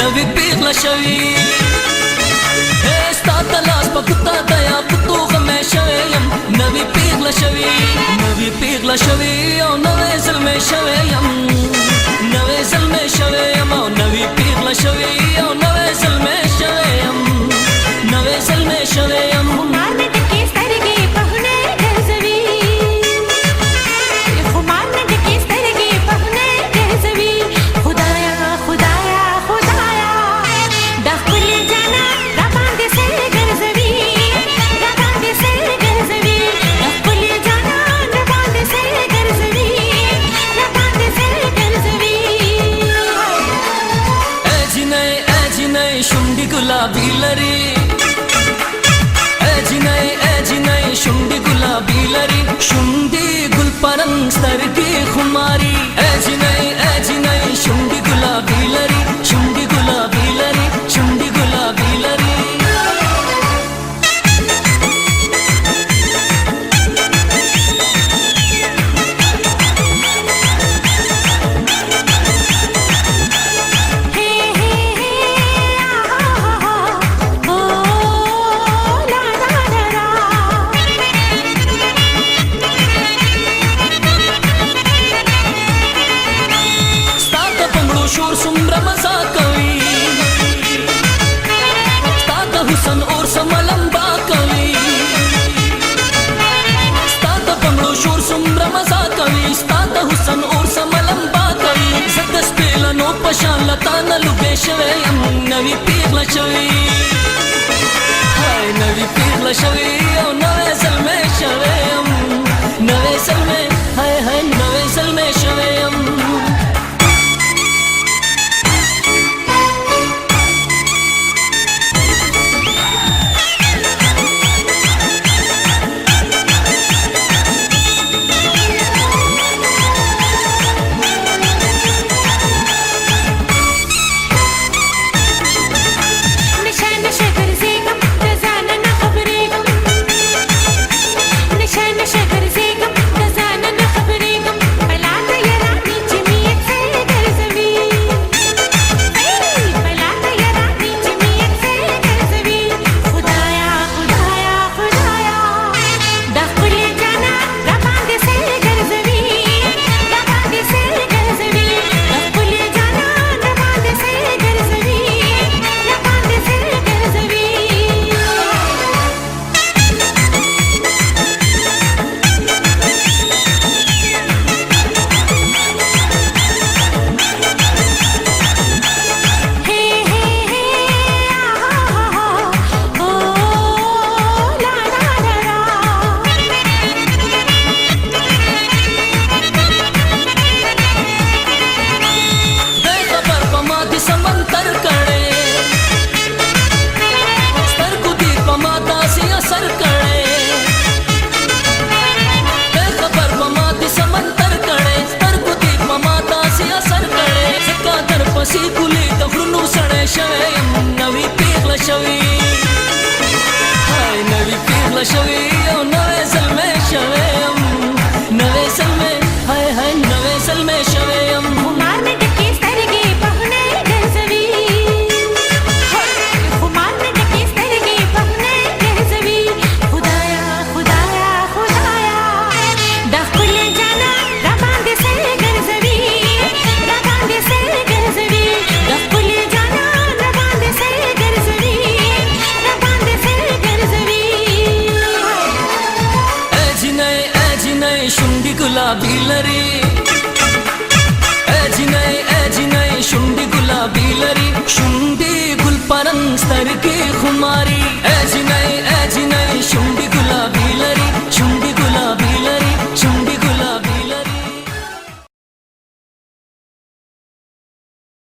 नवी पीगला शवी स्ता तलाश पकुता दया पुतू गमे शवेयम नवी पीगला शवी ओ नवे ज़ल्मे शवेयम नवे ज़ल्मे शवेयम ओ नवी पीगला शवी ओ नवे ज़ल्मे शवेयम नवे ज़ल्मे शवेयम गुलाबी लरी एजी नई शुंडी गुलाबी लरी शुंडी गुल परंग स्तर की खुमारी एजी नई शुंडी गुलाबी लरी शुंडी गुलाबी लरी शुंडी गुलाबी लरी शोर सुम्र मजा कवी स्ताता हुसन और समलंबा कवी स्ताता बंगलो शोर सुम्र मजा कवी स्ताता हुसन और समलंबा कवी जदस पेला नो पशान लता न लुगे शवेयम नवी पीगला शवी हाय नवी पीगला शवी ओ नवे ज़ल्मे शवेयम नवे ज़ल्मे हाय हाय नवे ज़ल्मे शवेयम नवी पीगला शवी हाय नवी पीगला शवी ओ नवे ज़ल्मे शवेयम नवे ज़ल्मे हाय हाय नवे ज़ल्मे शवेयम शुंडी गुलाबी लरी एजी नई शुंडी गुलाबी लरी शुंडी गुल परंग स्तर की खुमारी एजी